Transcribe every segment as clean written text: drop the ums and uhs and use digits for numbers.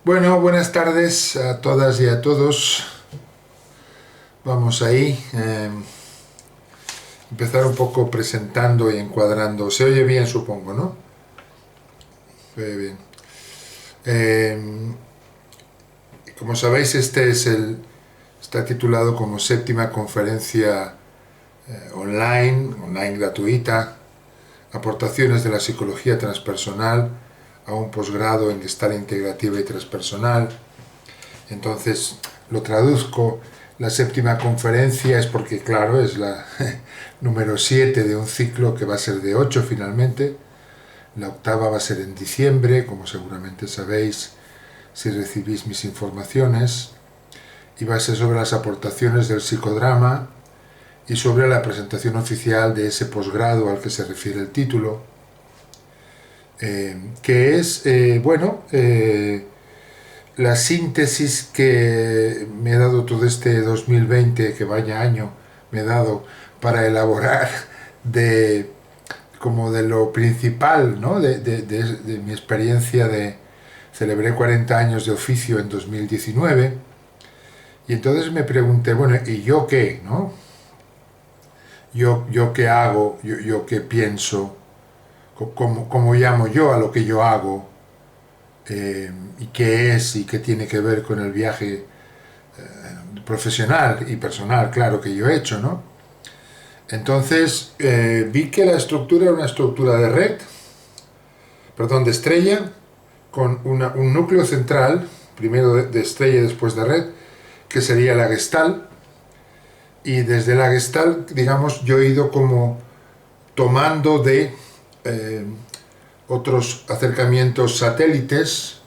Bueno, buenas tardes a todas y a todos. Vamos ahí. Empezar un poco presentando y encuadrando. Se oye bien, supongo, ¿no? Se oye bien. Eh, Como sabéis, está titulado como séptima conferencia online gratuita, aportaciones de la psicología transpersonal a un posgrado en Gestalt integrativa y transpersonal. Entonces lo traduzco. La séptima conferencia es porque, claro, es la número 7 de un ciclo que va a ser de 8 finalmente. La octava va a ser en diciembre, como seguramente sabéis si recibís mis informaciones, y va a ser sobre las aportaciones del psicodrama y sobre la presentación oficial de ese posgrado al que se refiere el título, que es, la síntesis que me he dado todo este 2020, que vaya año me he dado para elaborar de como de lo principal, ¿no? De mi experiencia de... Celebré 40 años de oficio en 2019 y entonces me pregunté, bueno, ¿y yo qué? ¿No? ¿Yo qué hago? ¿Yo qué pienso? ¿Cómo llamo yo a lo que yo hago? ¿Y qué es y qué tiene que ver con el viaje profesional y personal, claro, que yo he hecho, ¿no? Entonces vi que la estructura era una estructura de red, perdón, de estrella, con un núcleo central, primero de estrella y después de red, que sería la Gestalt, y desde la Gestalt, digamos, yo he ido como tomando de eh, otros acercamientos satélites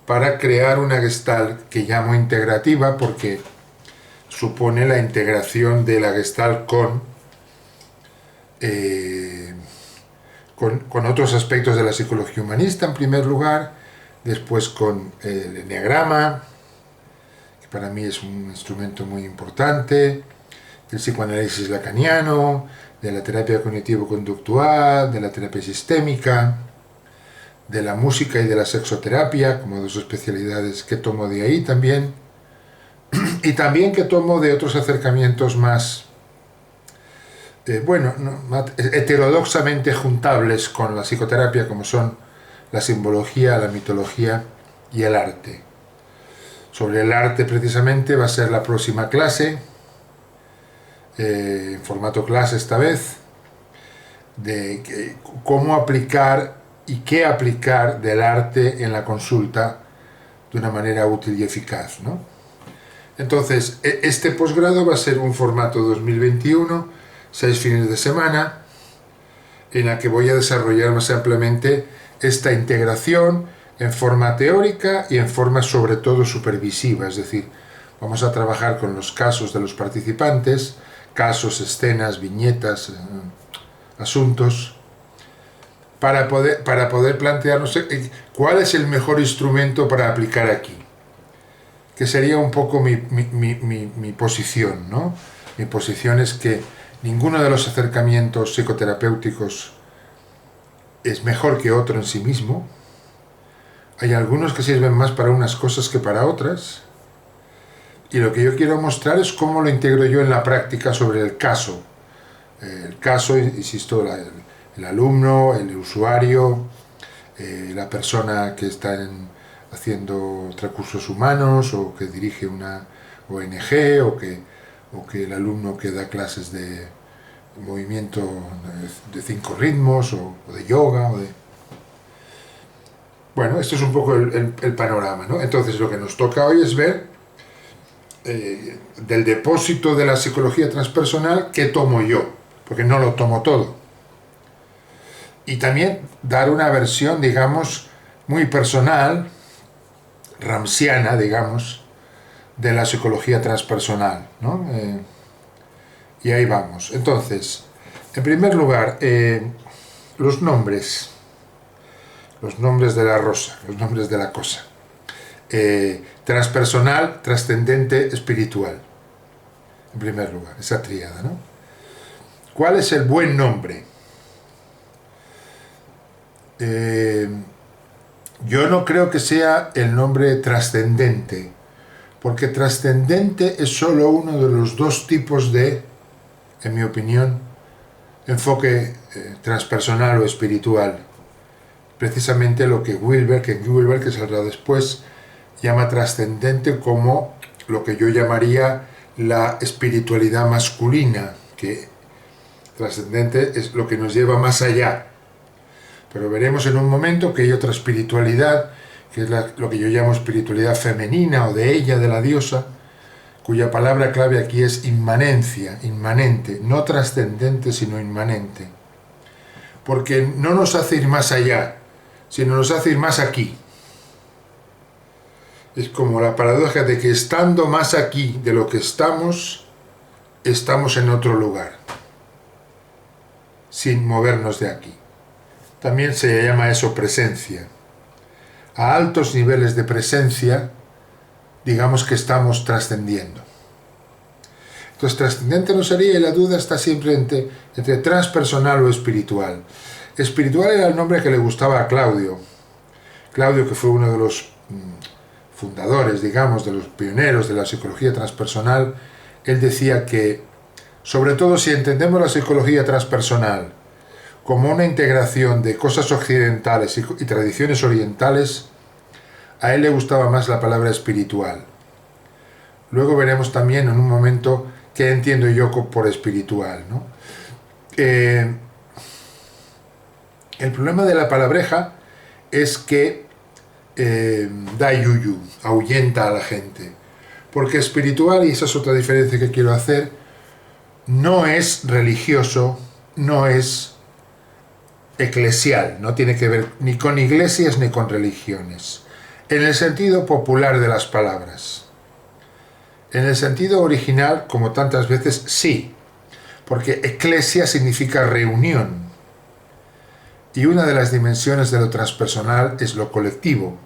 para crear una Gestalt que llamo integrativa porque supone la integración de la Gestalt eh, con otros aspectos de la psicología humanista en primer lugar, después con el enneagrama, que para mí es un instrumento muy importante, del psicoanálisis lacaniano, de la terapia cognitivo-conductual, de la terapia sistémica, de la música y de la sexoterapia, como dos especialidades que tomo de ahí también, y también que tomo de otros acercamientos más, más heterodoxamente juntables con la psicoterapia, como son la simbología, la mitología y el arte. Sobre el arte precisamente va a ser la próxima clase, en formato clase esta vez, de cómo aplicar y qué aplicar del arte en la consulta de una manera útil y eficaz, ¿no? Entonces, este posgrado va a ser un formato 2021, 6 fines de semana, en la que voy a desarrollar más ampliamente esta integración en forma teórica y en forma sobre todo supervisiva, es decir, vamos a trabajar con los casos de los participantes, casos, escenas, viñetas, asuntos, para poder plantearnos cuál es el mejor instrumento para aplicar aquí, que sería un poco mi posición, ¿no? Mi posición es que ninguno de los acercamientos psicoterapéuticos es mejor que otro en sí mismo. Hay algunos que sirven más para unas cosas que para otras. Y lo que yo quiero mostrar es cómo lo integro yo en la práctica sobre el caso. El caso, insisto, el alumno, el usuario, la persona que está haciendo recursos humanos o que dirige una ONG o que el alumno que da clases de movimiento de 5 ritmos o de yoga o de... Bueno, esto es un poco el panorama, ¿no? Entonces lo que nos toca hoy es ver del depósito de la psicología transpersonal qué tomo yo, porque no lo tomo todo. Y también dar una versión, digamos, muy personal, ramsiana, digamos, de la psicología transpersonal, ¿no? Y ahí vamos. Entonces, en primer lugar, los nombres de la rosa, los nombres de la cosa. Transpersonal, trascendente, espiritual. En primer lugar, esa tríada, ¿no? ¿Cuál es el buen nombre? Yo no creo que sea el nombre trascendente, porque trascendente es solo uno de los dos tipos de, en mi opinión, enfoque transpersonal o espiritual. Precisamente lo que Wilber, que saldrá después, llama trascendente como lo que yo llamaría la espiritualidad masculina, que trascendente es lo que nos lleva más allá. Pero veremos en un momento que hay otra espiritualidad, que es lo que yo llamo espiritualidad femenina o de ella, de la diosa, cuya palabra clave aquí es inmanencia, inmanente, no trascendente sino inmanente. Porque no nos hace ir más allá, sino nos hace ir más aquí. Es como la paradoja de que estando más aquí de lo que estamos en otro lugar, sin movernos de aquí. También se llama eso presencia. A altos niveles de presencia, digamos que estamos trascendiendo. Entonces, trascendente no sería, y la duda está siempre entre transpersonal o espiritual. Espiritual era el nombre que le gustaba a Claudio. Claudio, que fue uno de los fundadores, digamos, de los pioneros de la psicología transpersonal, él decía que, sobre todo si entendemos la psicología transpersonal como una integración de cosas occidentales y tradiciones orientales, a él le gustaba más la palabra espiritual. Luego veremos también en un momento qué entiendo yo por espiritual, ¿no? El problema de la palabreja es que da yuyu, ahuyenta a la gente. Porque espiritual, y esa es otra diferencia que quiero hacer, no es religioso, no es eclesial, no tiene que ver ni con iglesias ni con religiones, en el sentido popular de las palabras. En el sentido original, como tantas veces, sí, porque eclesia significa reunión, y una de las dimensiones de lo transpersonal es lo colectivo,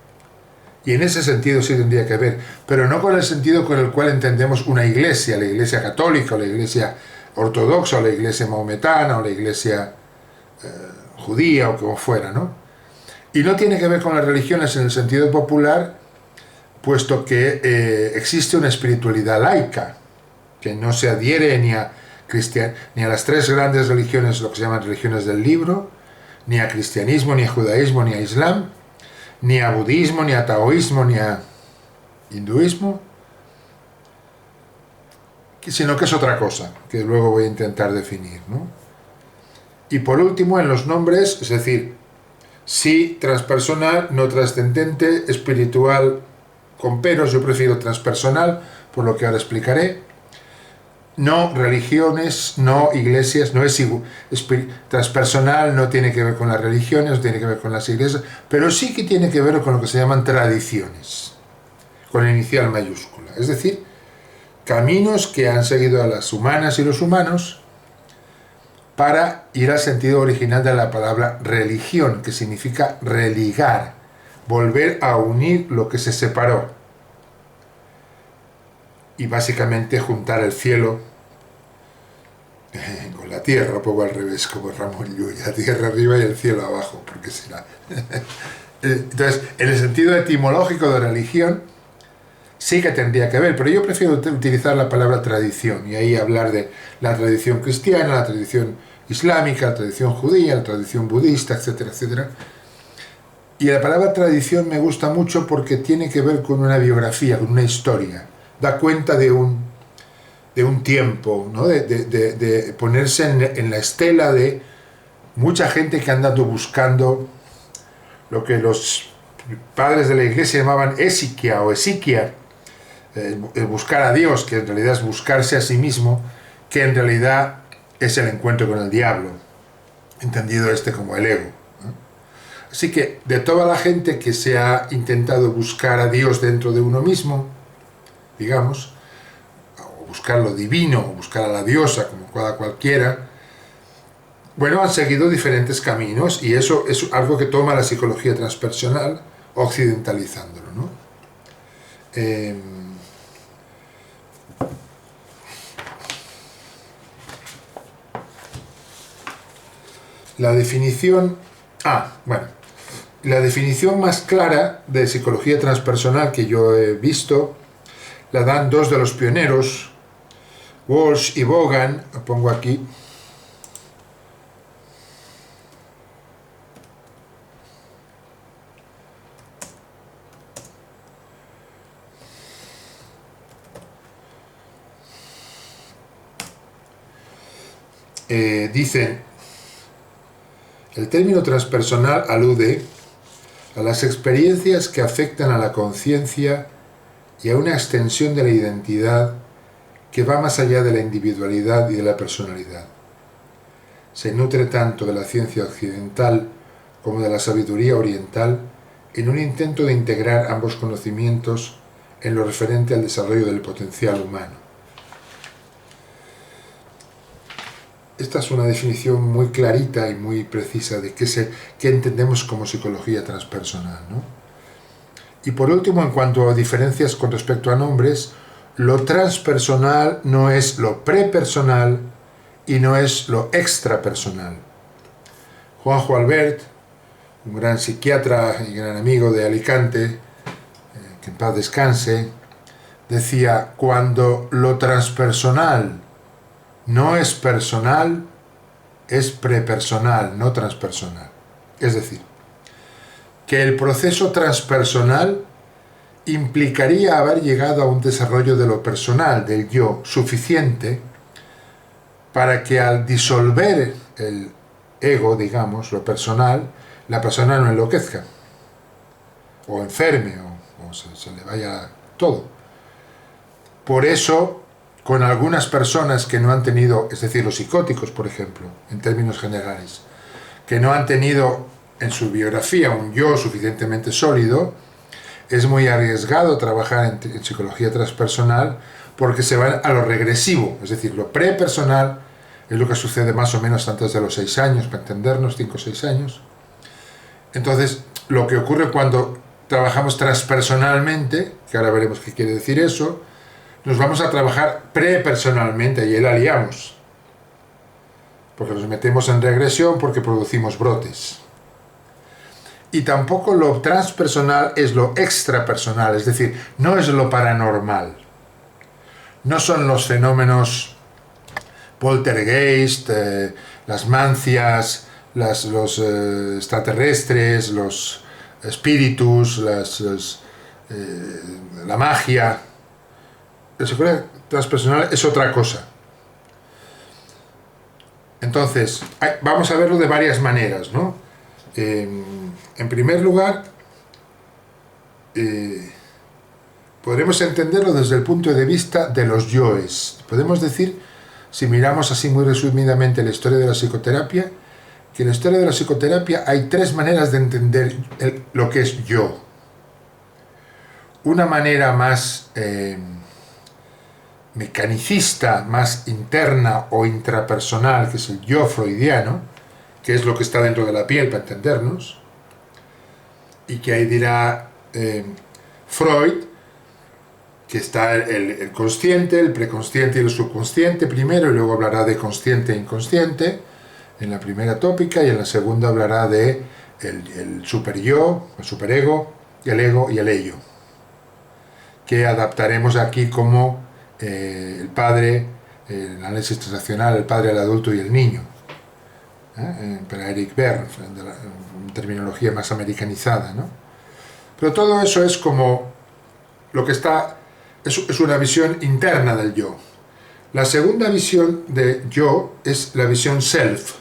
y en ese sentido sí tendría que ver, pero no con el sentido con el cual entendemos una iglesia, la iglesia católica, o la iglesia ortodoxa, o la iglesia maometana, o la iglesia judía, o como fuera, ¿no? Y no tiene que ver con las religiones en el sentido popular, puesto que existe una espiritualidad laica, que no se adhiere ni a las tres grandes religiones, lo que se llaman religiones del libro, ni a cristianismo, ni a judaísmo, ni a islam, ni a budismo, ni a taoísmo, ni a hinduismo, sino que es otra cosa, que luego voy a intentar definir, ¿no? Y por último, en los nombres, es decir, sí transpersonal, no trascendente, espiritual con peros, yo prefiero transpersonal, por lo que ahora explicaré. No religiones, no iglesias, no es transpersonal, no tiene que ver con las religiones, no tiene que ver con las iglesias, pero sí que tiene que ver con lo que se llaman tradiciones, con inicial mayúscula. Es decir, caminos que han seguido a las humanas y los humanos para ir al sentido original de la palabra religión, que significa religar, volver a unir lo que se separó. Y básicamente juntar el cielo con la tierra, un poco al revés, como Ramón Llull, la tierra arriba y el cielo abajo, porque será. Entonces, en el sentido etimológico de religión, sí que tendría que ver, pero yo prefiero utilizar la palabra tradición, y ahí hablar de la tradición cristiana, la tradición islámica, la tradición judía, la tradición budista, etcétera, etcétera. Y la palabra tradición me gusta mucho porque tiene que ver con una biografía, con una historia. Da cuenta de un tiempo, ¿no? de ponerse en la estela de mucha gente que ha andado buscando lo que los padres de la iglesia llamaban esiquia o esiquia, buscar a Dios, que en realidad es buscarse a sí mismo, que en realidad es el encuentro con el diablo, entendido como el ego. Así que de toda la gente que se ha intentado buscar a Dios dentro de uno mismo, digamos, o buscar lo divino, o buscar a la diosa, como cualquiera, bueno, han seguido diferentes caminos, y eso es algo que toma la psicología transpersonal, occidentalizándolo, ¿no? La definición... bueno, La definición más clara de psicología transpersonal que yo he visto la dan dos de los pioneros, Walsh y Vaughan. Lo pongo aquí. Dicen, el término transpersonal alude a las experiencias que afectan a la conciencia y a una extensión de la identidad que va más allá de la individualidad y de la personalidad. Se nutre tanto de la ciencia occidental como de la sabiduría oriental en un intento de integrar ambos conocimientos en lo referente al desarrollo del potencial humano. Esta es una definición muy clarita y muy precisa de qué entendemos como psicología transpersonal, ¿no? Y por último, en cuanto a diferencias con respecto a nombres, lo transpersonal no es lo prepersonal y no es lo extrapersonal. Juanjo Albert, un gran psiquiatra y gran amigo de Alicante, que en paz descanse, decía, cuando lo transpersonal no es personal, es prepersonal, no transpersonal. Es decir, que el proceso transpersonal implicaría haber llegado a un desarrollo de lo personal, del yo, suficiente para que al disolver el ego, digamos, lo personal, la persona no enloquezca, o enferme, o se le vaya todo. Por eso, con algunas personas que no han tenido, es decir, los psicóticos, por ejemplo, en términos generales, que no han tenido en su biografía un yo suficientemente sólido, es muy arriesgado trabajar en psicología transpersonal porque se van a lo regresivo, es decir, lo prepersonal es lo que sucede más o menos antes de los 6 años, para entendernos, 5 o 6 años. Entonces, lo que ocurre cuando trabajamos transpersonalmente, que ahora veremos qué quiere decir eso, nos vamos a trabajar prepersonalmente y ahí la liamos. Porque nos metemos en regresión porque producimos brotes. Y tampoco lo transpersonal es lo extrapersonal, es decir, no es lo paranormal. No son los fenómenos poltergeist, las mancias, los extraterrestres, los espíritus, la magia. La psicología transpersonal es otra cosa. Entonces, vamos a verlo de varias maneras, ¿no? En primer lugar, podremos entenderlo desde el punto de vista de los yoes. Podemos decir, si miramos así muy resumidamente la historia de la psicoterapia, que en la historia de la psicoterapia hay 3 maneras de entender lo que es yo. Una manera más mecanicista, más interna o intrapersonal, que es el yo freudiano, que es lo que está dentro de la piel para entendernos, y que ahí dirá Freud que está el consciente, el preconsciente y el subconsciente primero, y luego hablará de consciente e inconsciente en la primera tópica, y en la segunda hablará de el superyo, el superego, y el ego y el ello, que adaptaremos aquí como el padre, el análisis transaccional, el padre, el adulto y el niño, para Eric Berne, en terminología más americanizada, ¿no? Pero todo eso es como lo que está, es una visión interna del yo. La segunda visión de yo es la visión self,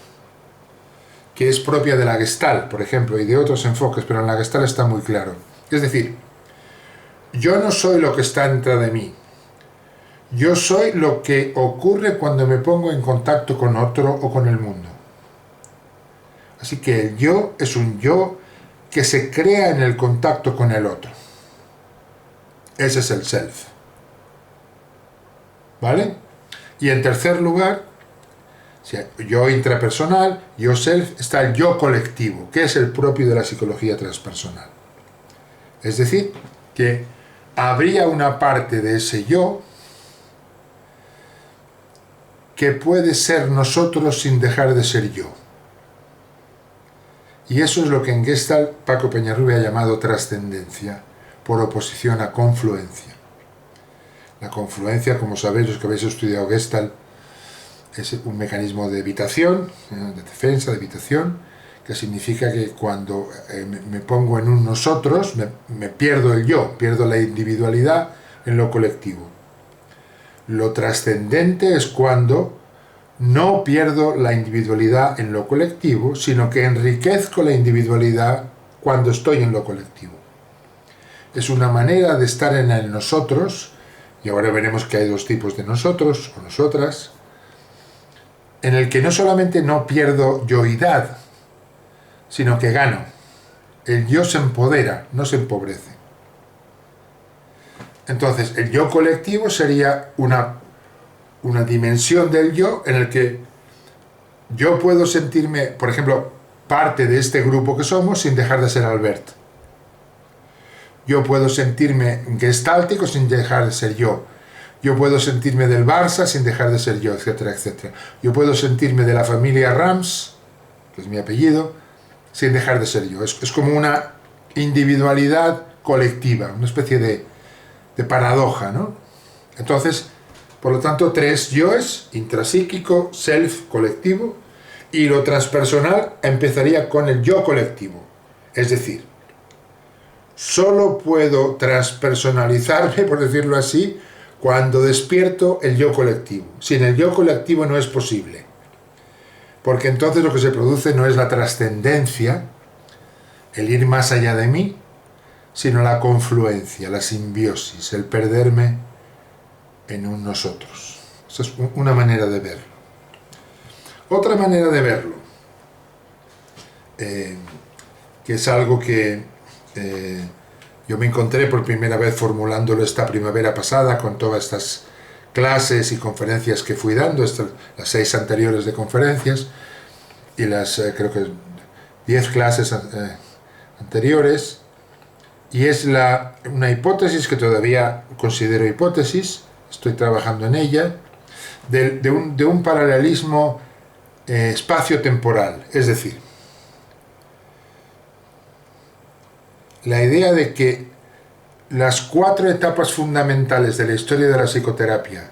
que es propia de la Gestalt, por ejemplo, y de otros enfoques, pero en la Gestalt está muy claro. Es decir, yo no soy lo que está dentro de mí. Yo soy lo que ocurre cuando me pongo en contacto con otro o con el mundo. Así que el yo es un yo que se crea en el contacto con el otro. Ese es el self. ¿Vale? Y en tercer lugar, yo intrapersonal, yo self, está el yo colectivo, que es el propio de la psicología transpersonal. Es decir, que habría una parte de ese yo que puede ser nosotros sin dejar de ser yo. Y eso es lo que en Gestalt Paco Peñarrubia ha llamado trascendencia, por oposición a confluencia. La confluencia, como sabéis los que habéis estudiado Gestalt, es un mecanismo de evitación, de defensa, de evitación, que significa que cuando me pongo en un nosotros, me pierdo el yo, pierdo la individualidad en lo colectivo. Lo trascendente es cuando no pierdo la individualidad en lo colectivo, sino que enriquezco la individualidad cuando estoy en lo colectivo. Es una manera de estar en el nosotros, y ahora veremos que hay dos tipos de nosotros o nosotras, en el que no solamente no pierdo yoidad, sino que gano. El yo se empodera, no se empobrece. Entonces, el yo colectivo sería una dimensión del yo en el que yo puedo sentirme, por ejemplo, parte de este grupo que somos sin dejar de ser Albert. Yo puedo sentirme gestáltico sin dejar de ser yo. Yo puedo sentirme del Barça sin dejar de ser yo, etcétera, etcétera. Yo puedo sentirme de la familia Rams, que es mi apellido, sin dejar de ser yo. Es como una individualidad colectiva, una especie de paradoja, ¿no? Entonces, por lo tanto, tres yoes: intrapsíquico, self, colectivo, y lo transpersonal empezaría con el yo colectivo. Es decir, solo puedo transpersonalizarme, por decirlo así, cuando despierto el yo colectivo. Sin el yo colectivo no es posible. Porque entonces lo que se produce no es la trascendencia, el ir más allá de mí, sino la confluencia, la simbiosis, el perderme en un nosotros. Esa es una manera de verlo. Otra manera de verlo, que es algo que yo me encontré por primera vez formulándolo esta primavera pasada con todas estas clases y conferencias que fui dando, las 6 anteriores de conferencias y las creo que 10 clases anteriores, y es una hipótesis que todavía considero hipótesis, estoy trabajando en ella, de un paralelismo espacio-temporal. Es decir, la idea de que las 4 etapas fundamentales de la historia de la psicoterapia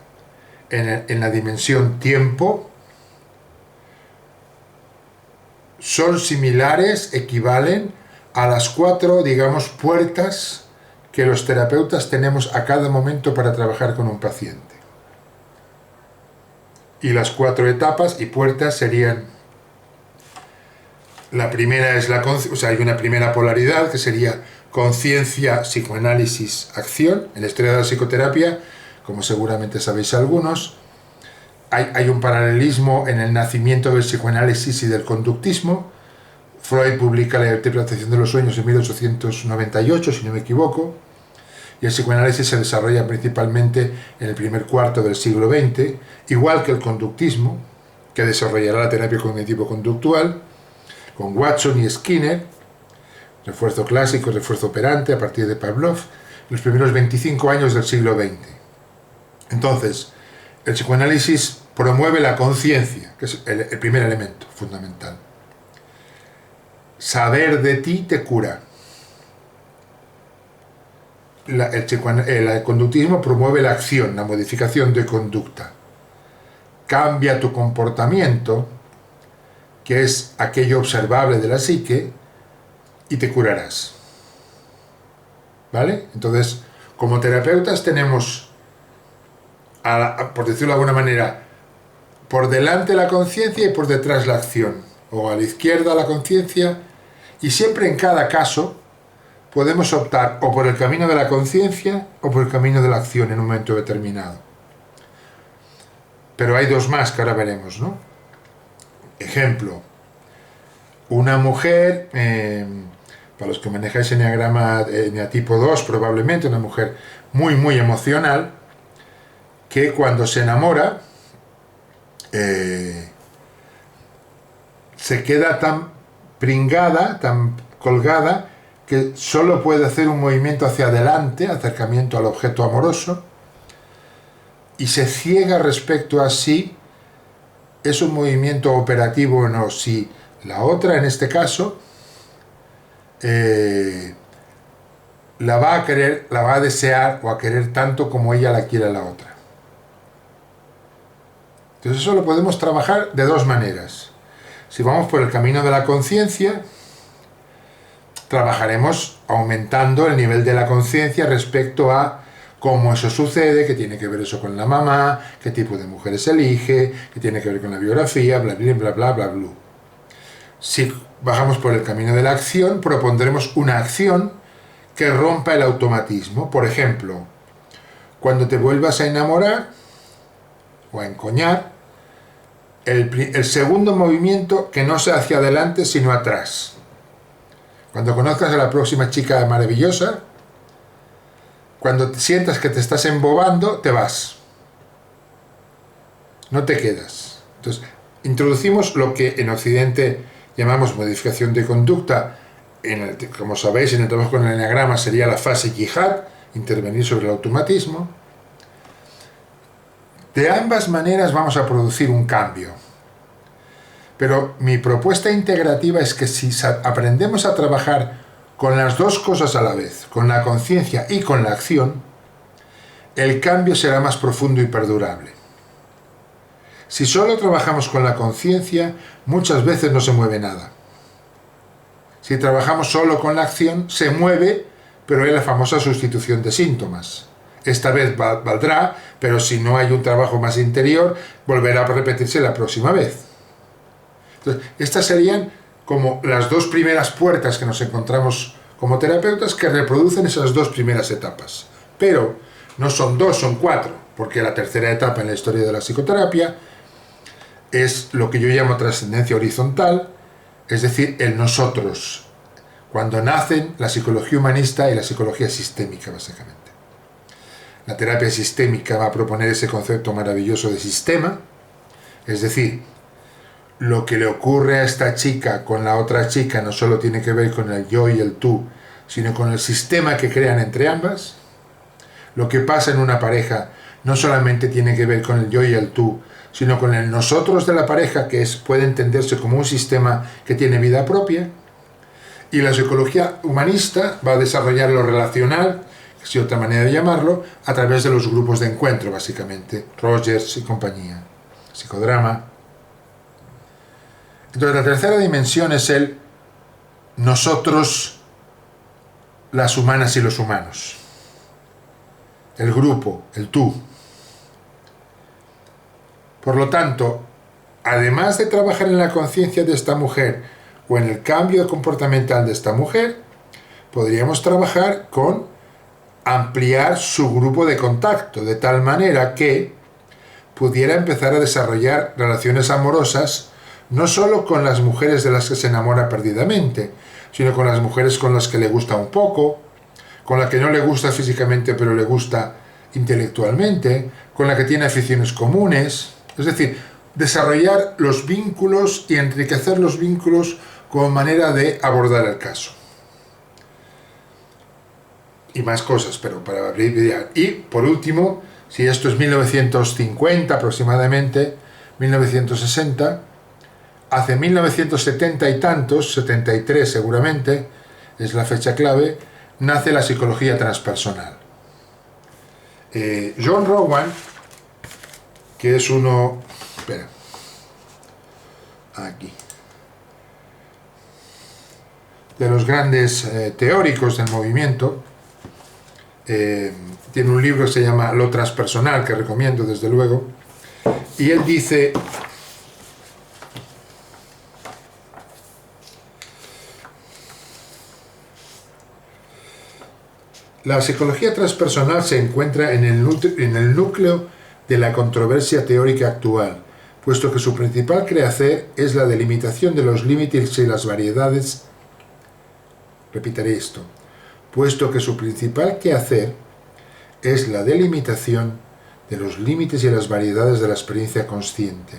en la dimensión tiempo son similares, equivalen a las 4, digamos, puertas que los terapeutas tenemos a cada momento para trabajar con un paciente. Y las 4 etapas y puertas serían: la primera es hay una primera polaridad que sería conciencia, psicoanálisis, acción. En la historia de la psicoterapia, como seguramente sabéis algunos, hay un paralelismo en el nacimiento del psicoanálisis y del conductismo. Freud publica la interpretación de los sueños en 1898, si no me equivoco, y el psicoanálisis se desarrolla principalmente en el primer cuarto del siglo XX, igual que el conductismo, que desarrollará la terapia cognitivo-conductual, con Watson y Skinner, refuerzo clásico, refuerzo operante, a partir de Pavlov, los primeros 25 años del siglo XX. Entonces, el psicoanálisis promueve la conciencia, que es el primer elemento fundamental. Saber de ti te cura. El conductismo promueve la acción, la modificación de conducta. Cambia tu comportamiento, que es aquello observable de la psique, y te curarás. ¿Vale? Entonces, como terapeutas tenemos, por decirlo de alguna manera, por delante la conciencia y por detrás la acción, o a la izquierda la conciencia, y siempre en cada caso podemos optar o por el camino de la conciencia o por el camino de la acción en un momento determinado. Pero hay 2 más que ahora veremos, ¿no? Ejemplo, una mujer, para los que manejáis enneagrama tipo 2 probablemente, una mujer muy muy emocional, que cuando se enamora se queda tan pringada, tan colgada, que solo puede hacer un movimiento hacia adelante, acercamiento al objeto amoroso, y se ciega respecto a si es un movimiento operativo o no. Si la otra, en este caso, la va a querer, la va a desear o a querer tanto como ella la quiere a la otra. Entonces eso lo podemos trabajar de dos maneras. Si vamos por el camino de la conciencia, trabajaremos aumentando el nivel de la conciencia respecto a cómo eso sucede, qué tiene que ver eso con la mamá, qué tipo de mujeres elige, qué tiene que ver con la biografía, bla, bla, bla, bla, bla, bla. Si bajamos por el camino de la acción, propondremos una acción que rompa el automatismo. Por ejemplo, cuando te vuelvas a enamorar o a encoñar, el segundo movimiento que no sea hacia adelante sino atrás. Cuando conozcas a la próxima chica maravillosa, cuando sientas que te estás embobando, te vas. No te quedas. Entonces, introducimos lo que en Occidente llamamos modificación de conducta. Como sabéis, en el trabajo con el eneagrama sería la fase yihad, intervenir sobre el automatismo. De ambas maneras vamos a producir un cambio. Pero mi propuesta integrativa es que si aprendemos a trabajar con las dos cosas a la vez, con la conciencia y con la acción, el cambio será más profundo y perdurable. Si solo trabajamos con la conciencia, muchas veces no se mueve nada. Si trabajamos solo con la acción, se mueve, pero hay la famosa sustitución de síntomas. Esta vez valdrá, pero si no hay un trabajo más interior, volverá a repetirse la próxima vez. Entonces, estas serían como las dos primeras puertas que nos encontramos como terapeutas que reproducen esas dos primeras etapas. Pero no son dos, son cuatro, porque la tercera etapa en la historia de la psicoterapia es lo que yo llamo trascendencia horizontal, es decir, el nosotros, cuando nacen la psicología humanista y la psicología sistémica, básicamente. La terapia sistémica va a proponer ese concepto maravilloso de sistema, es decir, lo que le ocurre a esta chica con la otra chica no solo tiene que ver con el yo y el tú, sino con el sistema que crean entre ambas. Lo que pasa en una pareja no solamente tiene que ver con el yo y el tú, sino con el nosotros de la pareja, que puede entenderse como un sistema que tiene vida propia. Y la psicología humanista va a desarrollar lo relacional, que es otra manera de llamarlo, a través de los grupos de encuentro, básicamente, Rogers y compañía, psicodrama. Entonces la tercera dimensión es el nosotros, las humanas y los humanos. El grupo, el tú. Por lo tanto, además de trabajar en la conciencia de esta mujer o en el cambio comportamental de esta mujer, podríamos trabajar con ampliar su grupo de contacto, de tal manera que pudiera empezar a desarrollar relaciones amorosas no solo con las mujeres de las que se enamora perdidamente, sino con las mujeres con las que le gusta un poco, con la que no le gusta físicamente pero le gusta intelectualmente, con la que tiene aficiones comunes. Es decir, desarrollar los vínculos y enriquecer los vínculos como manera de abordar el caso. Y más cosas, pero para abreviar. Y, por último, si esto es 1950 aproximadamente, 1960, hace 1970 y tantos, 73 seguramente, es la fecha clave, nace la psicología transpersonal. John Rowan, que es uno... Espera. Aquí. De los grandes teóricos del movimiento, tiene un libro que se llama Lo transpersonal, que recomiendo desde luego, y él dice... La psicología transpersonal se encuentra en el núcleo de la controversia teórica actual, puesto que su principal quehacer es la delimitación de los límites y las variedades. Repetiré esto. Puesto que su principal quehacer es la delimitación de los límites y las variedades de la experiencia consciente,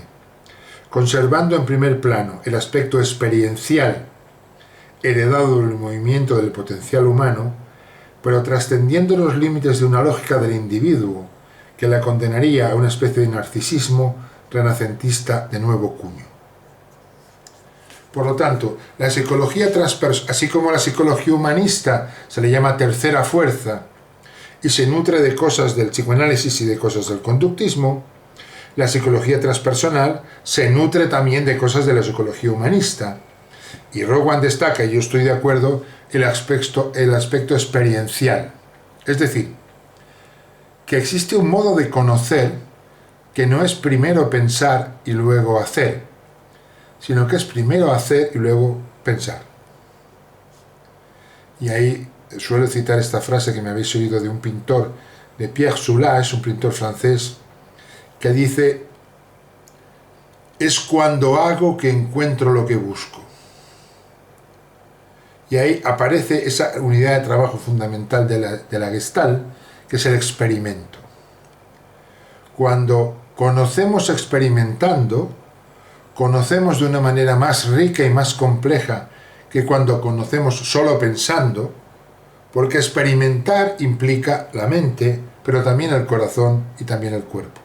conservando en primer plano el aspecto experiencial heredado del movimiento del potencial humano, pero trascendiendo los límites de una lógica del individuo que la condenaría a una especie de narcisismo renacentista de nuevo cuño. Por lo tanto, la psicología transpersonal, así como la psicología humanista se le llama tercera fuerza y se nutre de cosas del psicoanálisis y de cosas del conductismo, la psicología transpersonal se nutre también de cosas de la psicología humanista. Y Rowan destaca, y yo estoy de acuerdo, el aspecto experiencial. Es decir, que existe un modo de conocer que no es primero pensar y luego hacer, sino que es primero hacer y luego pensar. Y ahí suelo citar esta frase que me habéis oído de un pintor, de Pierre Soulages, es un pintor francés, que dice: es cuando hago que encuentro lo que busco. Y ahí aparece esa unidad de trabajo fundamental de la Gestalt, que es el experimento. Cuando conocemos experimentando, conocemos de una manera más rica y más compleja que cuando conocemos solo pensando, porque experimentar implica la mente, pero también el corazón y también el cuerpo.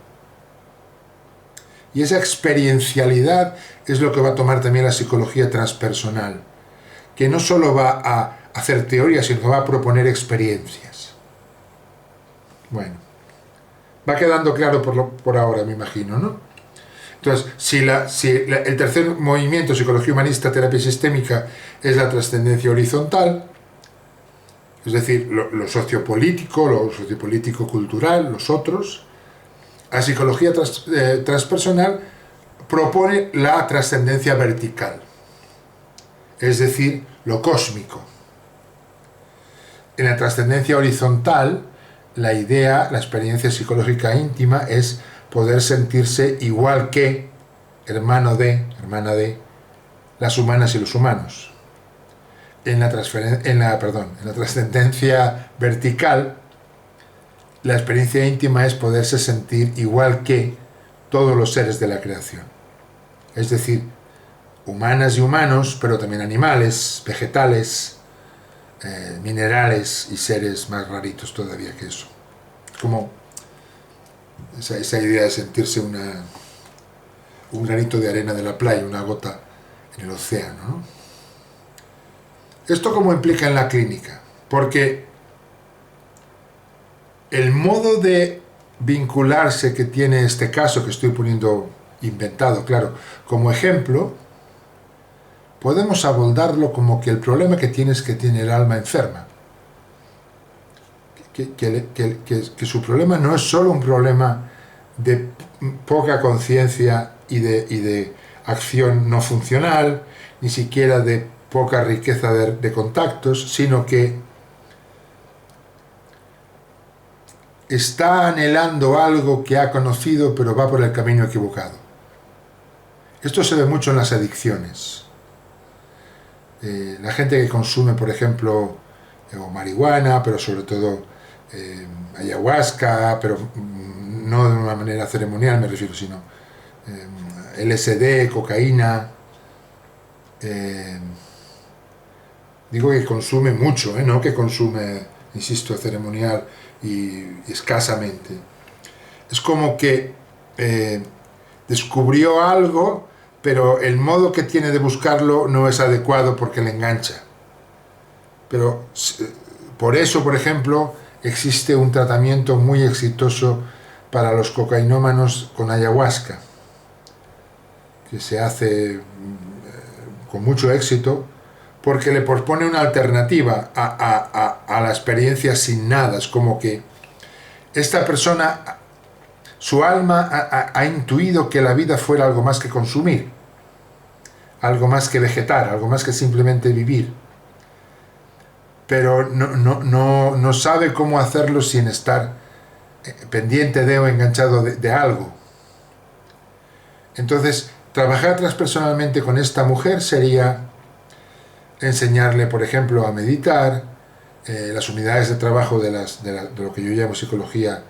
Y esa experiencialidad es lo que va a tomar también la psicología transpersonal, que no solo va a hacer teoría, sino que va a proponer experiencias. Bueno, va quedando claro por ahora, me imagino, ¿no? Entonces, si el tercer movimiento, psicología humanista, terapia sistémica, es la trascendencia horizontal, es decir, lo sociopolítico cultural, los otros, la psicología transpersonal propone la trascendencia vertical, es decir, lo cósmico. En la trascendencia horizontal, la idea, la experiencia psicológica íntima es poder sentirse igual que, hermana de, las humanas y los humanos. En la trascendencia vertical, la experiencia íntima es poderse sentir igual que todos los seres de la creación. Es decir, humanas y humanos, pero también animales, vegetales, minerales y seres más raritos todavía que eso. Como esa idea de sentirse un granito de arena de la playa, una gota en el océano, ¿no? ¿Esto cómo implica en la clínica? Porque el modo de vincularse que tiene este caso, que estoy poniendo inventado, claro, como ejemplo, podemos abordarlo como que el problema que tiene es que tiene el alma enferma. Que su problema no es solo un problema de poca conciencia y de acción no funcional, ni siquiera de poca riqueza de contactos, sino que está anhelando algo que ha conocido pero va por el camino equivocado. Esto se ve mucho en las adicciones. La gente que consume, por ejemplo, marihuana, pero sobre todo ayahuasca, pero no de una manera ceremonial me refiero, sino LSD, cocaína, digo que consume mucho, no que consume, insisto, ceremonial y escasamente. Es como que descubrió algo, pero el modo que tiene de buscarlo no es adecuado porque le engancha. Pero por eso, por ejemplo, existe un tratamiento muy exitoso para los cocainómanos con ayahuasca, que se hace con mucho éxito, porque le propone una alternativa a la experiencia sin nada. Es como que esta persona, su alma ha intuido que la vida fuera algo más que consumir, algo más que vegetar, algo más que simplemente vivir, pero no sabe cómo hacerlo sin estar pendiente de o enganchado de algo. Entonces, trabajar transpersonalmente con esta mujer sería enseñarle, por ejemplo, a meditar, las unidades de trabajo de lo que yo llamo psicología